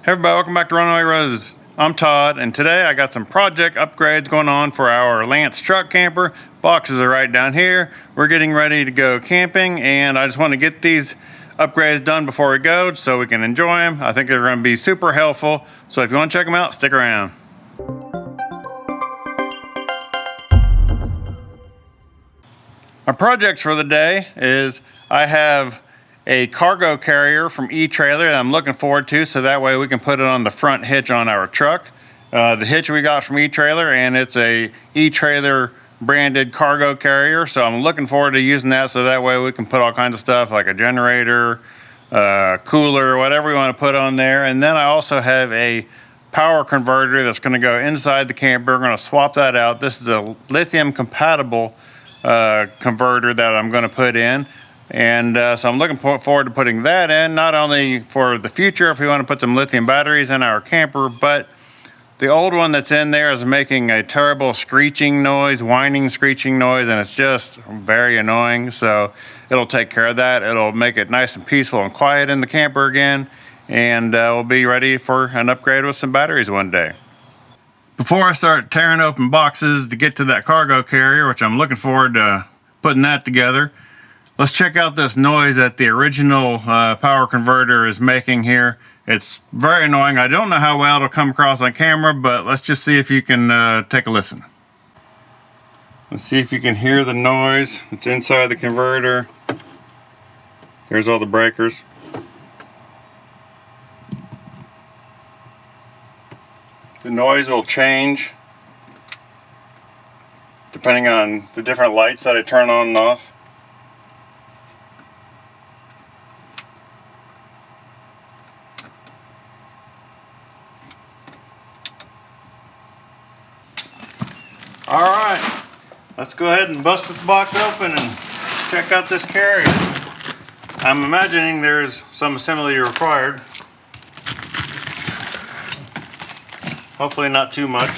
Hey everybody, welcome back to Runaway Roses. I'm Todd, and today I got some project upgrades going on for our Lance truck camper. Boxes are right down here. We're getting ready to go camping, and I just want to get these upgrades done before we go so we can enjoy them. I think they're going to be super helpful, so if you want to check them out, stick around. My projects for the day is I have a cargo carrier from etrailer that I'm looking forward to, so that way we can put it on the front hitch on our truck. The hitch we got from etrailer, and it's a etrailer branded cargo carrier, so I'm looking forward to using that, so that way we can put all kinds of stuff like a generator, cooler, whatever we want to put on there. And then I also have a power converter that's going to go inside the camper. We're going to swap that out. This is a lithium-compatible converter that I'm going to put in. And so I'm looking forward to putting that in, not only for the future if we want to put some lithium batteries in our camper, but the old one that's in there is making a terrible screeching noise, whining screeching noise, and it's just very annoying. So it'll take care of that. It'll make it nice and peaceful and quiet in the camper again, and we'll be ready for an upgrade with some batteries one day. Before I start tearing open boxes to get to that cargo carrier, which I'm looking forward to putting that together, let's check out this noise that the original power converter is making here. It's very annoying. I don't know how well it'll come across on camera, but let's just see if you can take a listen. Let's see if you can hear the noise. It's inside the converter. There's all the breakers. The noise will change depending on the different lights that I turn on and off. Alright, let's go ahead and bust this box open and check out this carrier. I'm imagining there's some assembly required. Hopefully not too much.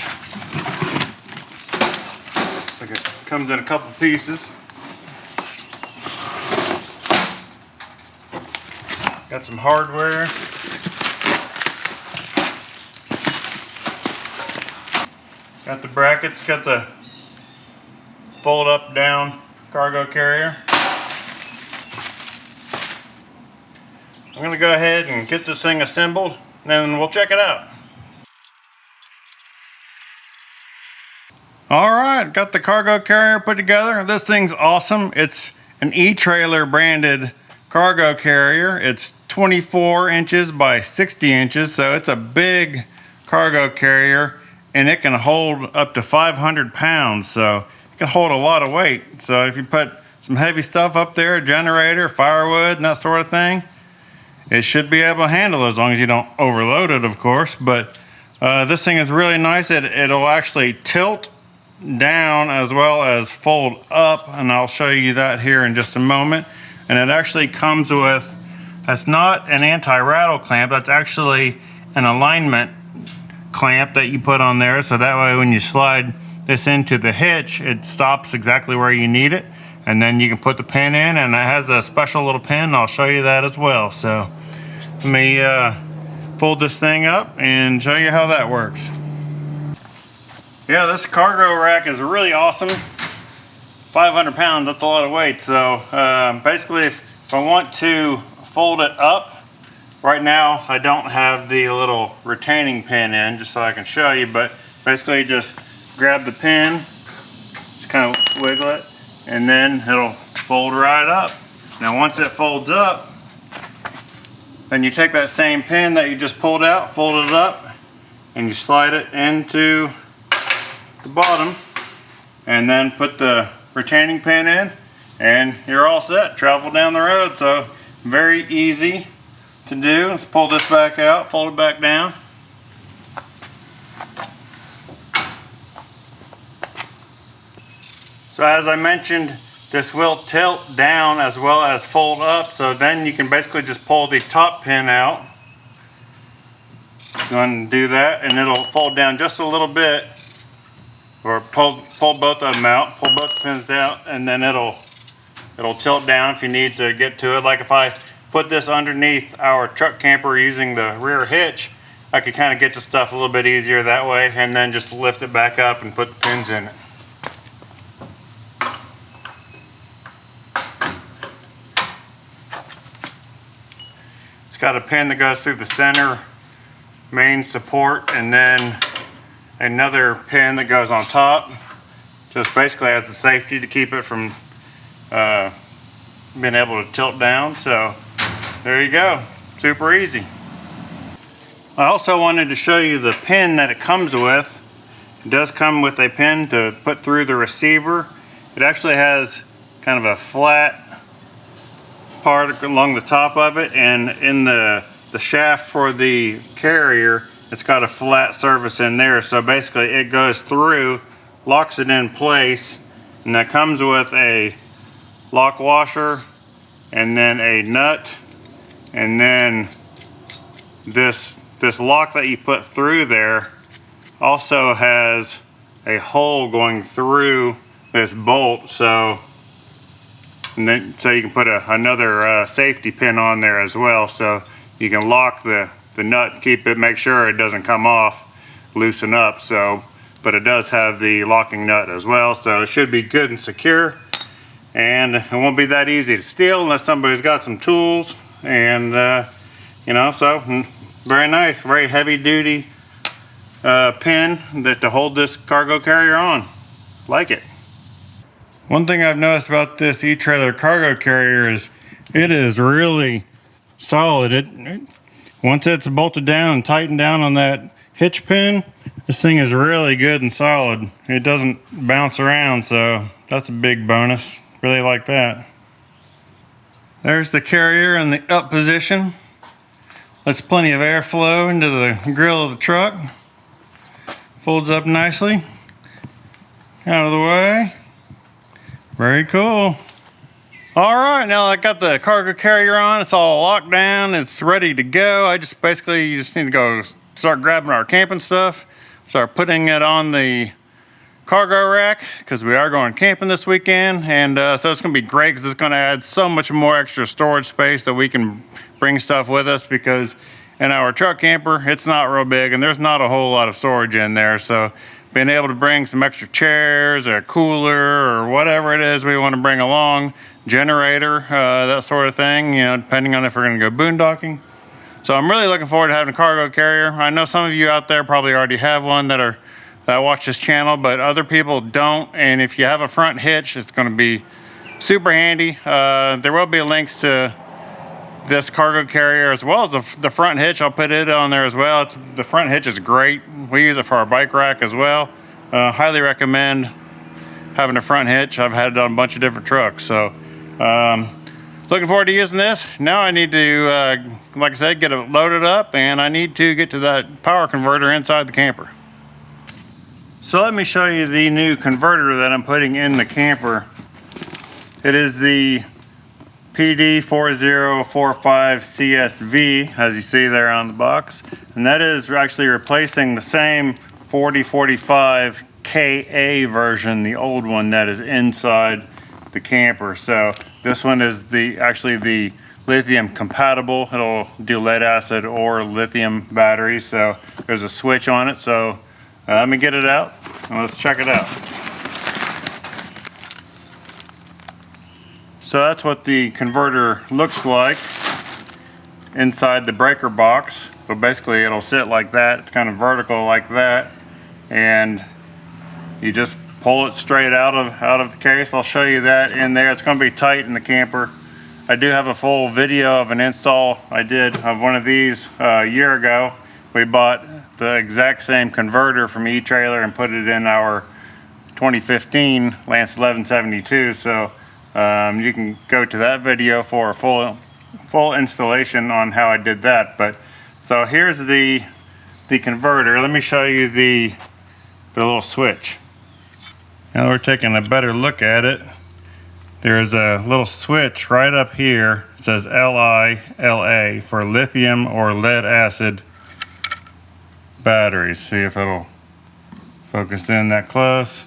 Looks like it comes in a couple pieces. Got some hardware. Got the brackets, got the fold up down cargo carrier. I'm going to go ahead and get this thing assembled, and then we'll check it out. Alright, got the cargo carrier put together. This thing's awesome. It's an etrailer branded cargo carrier. It's 24 inches by 60 inches, so it's a big cargo carrier. And it can hold up to 500 pounds, so it can hold a lot of weight. So if you put some heavy stuff up there, a generator, firewood, and that sort of thing, it should be able to handle it, as long as you don't overload it, of course. But this thing is really nice. It'll actually tilt down as well as fold up, and I'll show you that here in just a moment. And it actually comes with, that's not an anti-rattle clamp, that's actually an alignment clamp that you put on there, so that way when you slide this into the hitch, it stops exactly where you need it, and then you can put the pin in, and it has a special little pin. I'll show you that as well. So let me fold this thing up and show you how that works. Yeah, this cargo rack is really awesome. 500 pounds, that's a lot of weight. So basically, if I want to fold it up, right now, I don't have the little retaining pin in, just so I can show you, but basically just grab the pin, just kind of wiggle it, and then it'll fold right up. Now once it folds up, then you take that same pin that you just pulled out, fold it up, and you slide it into the bottom, and then put the retaining pin in, and you're all set. Travel down the road. So very easy to do. Let's pull this back out, fold it back down. So as I mentioned, this will tilt down as well as fold up, so then you can basically just pull the top pin out. Go ahead and do that, and it'll fold down just a little bit, or pull both of them out, pull both pins out, and then it'll tilt down if you need to get to it. Like if I put this underneath our truck camper using the rear hitch, I could kind of get the stuff a little bit easier that way, and then just lift it back up and put the pins in it. It's got a pin that goes through the center main support, and then another pin that goes on top, just basically as a safety to keep it from being able to tilt down. So there you go, super easy. I also wanted to show you the pin that it comes with. It does come with a pin to put through the receiver. It actually has kind of a flat part along the top of it, and in the shaft for the carrier, it's got a flat surface in there. So basically it goes through, locks it in place, and that comes with a lock washer and then a nut, and then this lock that you put through there also has a hole going through this bolt, so you can put another safety pin on there as well, so you can lock the nut, keep it, make sure it doesn't come off, loosen up. So, but it does have the locking nut as well, so it should be good and secure, and it won't be that easy to steal unless somebody's got some tools. And you know, so very nice, very heavy duty pin to hold this cargo carrier on. Like it. One thing I've noticed about this eTrailer cargo carrier is it is really solid. Once it's bolted down and tightened down on that hitch pin, this thing is really good and solid. It doesn't bounce around, so that's a big bonus. Really like that. There's the carrier in the up position. Lets plenty of airflow into the grill of the truck. Folds up nicely. Out of the way. Very cool. All right, now I got the cargo carrier on. It's all locked down. It's ready to go. You just need to go start grabbing our camping stuff. Start putting it on the cargo rack, because we are going camping this weekend. And so it's gonna be great, because it's gonna add so much more extra storage space that we can bring stuff with us, because in our truck camper, it's not real big and there's not a whole lot of storage in there. So being able to bring some extra chairs or a cooler or whatever it is we want to bring along, generator, that sort of thing, you know, depending on if we're going to go boondocking. So I'm really looking forward to having a cargo carrier. I know some of you out there probably already have one that watch this channel, but other people don't. And if you have a front hitch, it's going to be super handy. There will be links to this cargo carrier as well as the front hitch. I'll put it on there as well. The front hitch is great. We use it for our bike rack as well. Highly recommend having a front hitch. I've had it on a bunch of different trucks. So looking forward to using this. Now I need to, like I said, get it loaded up, and I need to get to that power converter inside the camper. So let me show you the new converter that I'm putting in the camper. It is the PD4045 CSV, as you see there on the box, and that is actually replacing the same 4045 KA version, the old one that is inside the camper. So this one is actually the lithium compatible. It'll do lead acid or lithium batteries. So there's a switch on it. So let me get it out and let's check it out. So that's what the converter looks like inside the breaker box. So basically it'll sit like that. It's kind of vertical like that, and you just pull it straight out of the case. I'll show you that in there. It's going to be tight in the camper. I do have a full video of an install I did of one of these a year ago. We bought the exact same converter from eTrailer and put it in our 2015 Lance 1172. So you can go to that video for a full installation on how I did that. But so here's the converter. Let me show you the little switch. Now we're taking a better look at it. There's a little switch right up here. It says LILA for lithium or lead acid batteries. See if it'll focus in that close.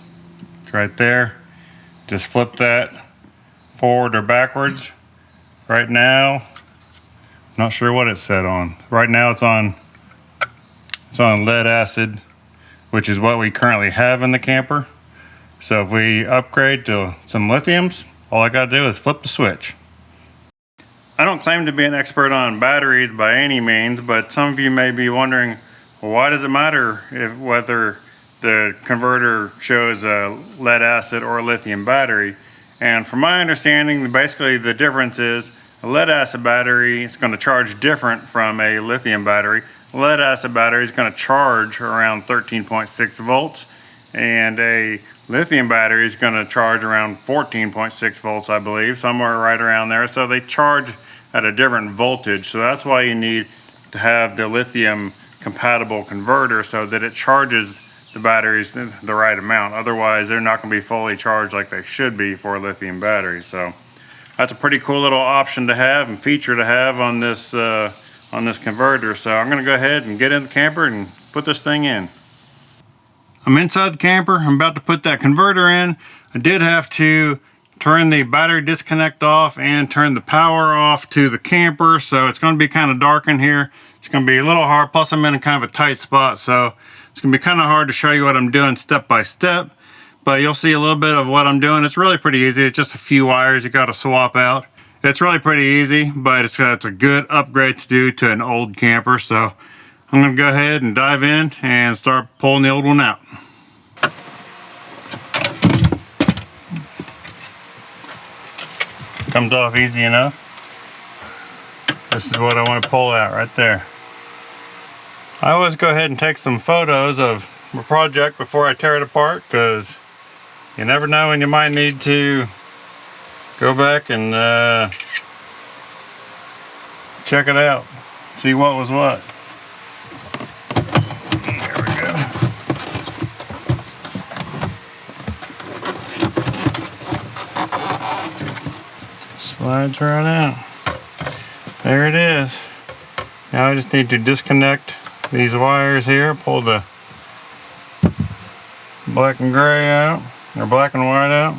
It's right there. Just flip that forward or backwards. Right now, not sure what it's set on. Right now it's on It's on lead acid, which is what we currently have in the camper. So if we upgrade to some lithiums, all I gotta do is flip the switch. I don't claim to be an expert on batteries by any means, but some of you may be wondering, well, why does it matter whether the converter shows a lead acid or a lithium battery? And from my understanding, basically the difference is a lead acid battery is going to charge different from a lithium battery. A lead acid battery is going to charge around 13.6 volts, and a lithium battery is going to charge around 14.6 volts, I believe, somewhere right around there. So they charge at a different voltage. So that's why you need to have the lithium compatible converter, so that it charges the batteries the right amount. Otherwise, they're not going to be fully charged like they should be for a lithium battery. So that's a pretty cool little option to have and feature to have on this converter. So I'm going to go ahead and get in the camper and put this thing in. I'm inside the camper. I'm about to put that converter in. I did have to turn the battery disconnect off and turn the power off to the camper, so it's going to be kind of dark in here. It's going to be a little hard, plus I'm in kind of a tight spot, so it's going to be kind of hard to show you what I'm doing step by step, but you'll see a little bit of what I'm doing. It's really pretty easy. It's just a few wires you got to swap out. It's really pretty easy, but it's a good upgrade to do to an old camper, so I'm going to go ahead and dive in and start pulling the old one out. Comes off easy enough. This is what I want to pull out right there. I always go ahead and take some photos of my project before I tear it apart, because you never know when you might need to go back and check it out, see what was what. There we go. Slides right out. There it is. Now I just need to disconnect these wires here, pull the black and gray out, or black and white out.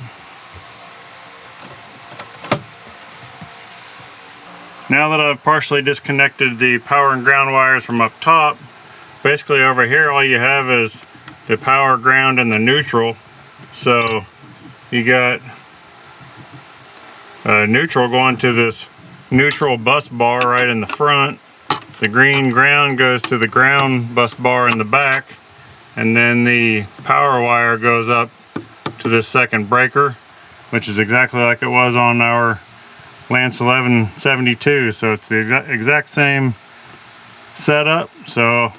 Now that I've partially disconnected the power and ground wires from up top, basically over here all you have is the power, ground, and the neutral. So you got neutral going to this neutral bus bar right in the front. The green ground goes to the ground bus bar in the back, and then the power wire goes up to this second breaker, which is exactly like it was on our Lance 1172. So it's the exact same setup. So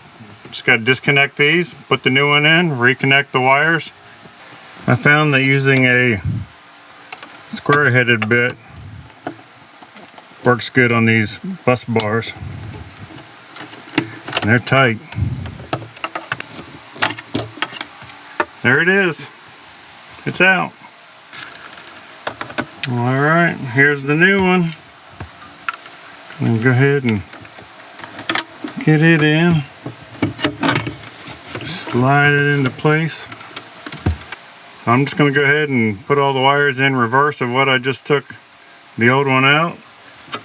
just got to disconnect these, put the new one in, reconnect the wires. I found that using a square-headed bit works good on these bus bars. And they're tight. There it is. It's out. Alright, here's the new one. I'm gonna go ahead and get it in. Slide it into place. So I'm just gonna go ahead and put all the wires in reverse of what I just took the old one out,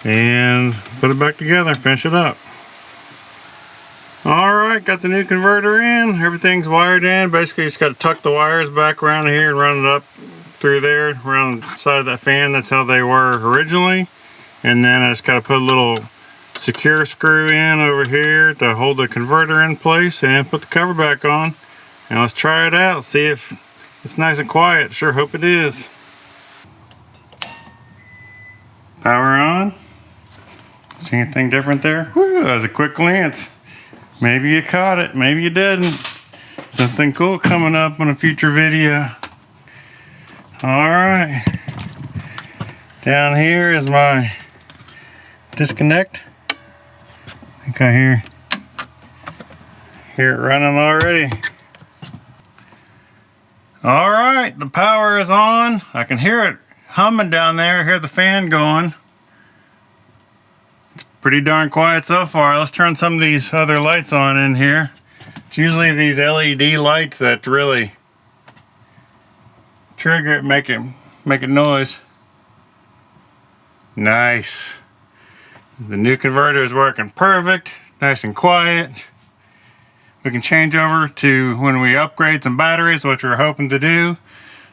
and put it back together, finish it up. Alright, got the new converter in. Everything's wired in. Basically, just got to tuck the wires back around here and run it up through there, around the side of that fan. That's how they were originally. And then I just got to put a little secure screw in over here to hold the converter in place and put the cover back on. And let's try it out, see if it's nice and quiet. Sure hope it is. Power on. See anything different there? Woo, that was a quick glance. Maybe you caught it, maybe you didn't. Something cool coming up on a future video. Alright. Down here is my disconnect. I think I hear it running already. Alright, the power is on. I can hear it humming down there, hear the fan going. Pretty darn quiet so far. Let's turn some of these other lights on in here. It's usually these LED lights that really trigger it, make it noise. Nice. The new converter is working perfect, nice and quiet. we can change over to when we upgrade some batteries, which we're hoping to do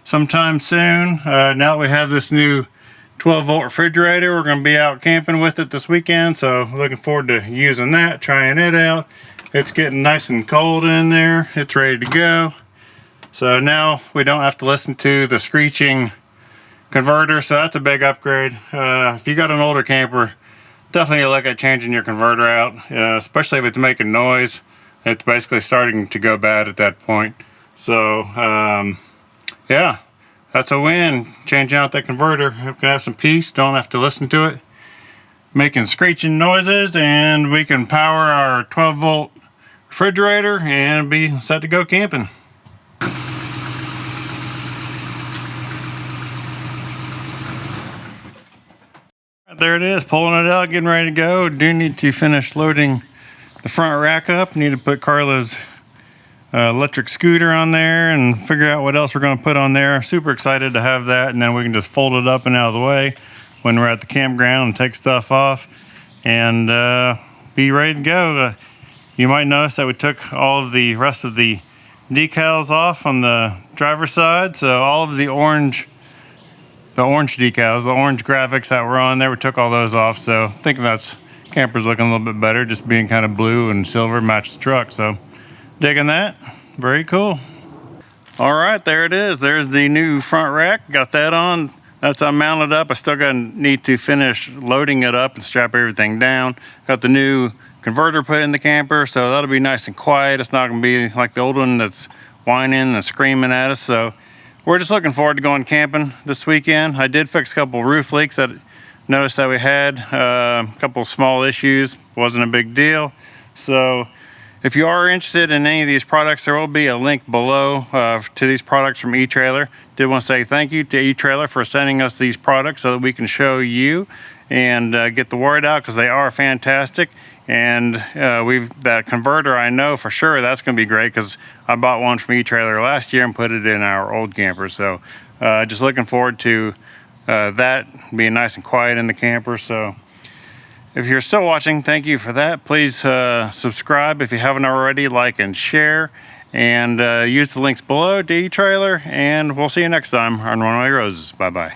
sometime soon. Now that we have this new 12-volt refrigerator, we're going to be out camping with it this weekend, so looking forward to using that, trying it out. It's getting nice and cold in there. It's ready to go. So now we don't have to listen to the screeching converter, so that's a big upgrade. If you got an older camper, definitely look at changing your converter out, especially if it's making noise. It's basically starting to go bad at that point. So yeah, that's a win, changing out that converter. We can have some peace, don't have to listen to it making screeching noises, and we can power our 12-volt refrigerator and be set to go camping. There it is, pulling it out, getting ready to go. Do need to finish loading the front rack up. Need to put Carla's electric scooter on there and figure out what else we're going to put on there. Super excited to have that, and then we can just fold it up and out of the way when we're at the campground and take stuff off and be ready to go. You might notice that we took all of the rest of the decals off on the driver's side, so all of the orange decals, the orange graphics that were on there, we took all those off. So I think that's camper's looking a little bit better, just being kind of blue and silver, match the truck. So digging that, very cool. All right, there it is. There's the new front rack, got that on. That's mounted up. I still need to finish loading it up and strap everything down. Got the new converter put in the camper, so that'll be nice and quiet. It's not gonna be like the old one that's whining and screaming at us. So we're just looking forward to going camping this weekend. I did fix a couple roof leaks that noticed that we had, a couple small issues, wasn't a big deal. So if you are interested in any of these products, there will be a link below to these products from eTrailer. Did want to say thank you to eTrailer for sending us these products so that we can show you and get the word out, because they are fantastic. And that converter, I know for sure that's going to be great, because I bought one from eTrailer last year and put it in our old camper. So just looking forward to that being nice and quiet in the camper. So if you're still watching, thank you for that. Please subscribe if you haven't already, like and share, and use the links below to eTrailer, and we'll see you next time on Runaway Roses. Bye-bye.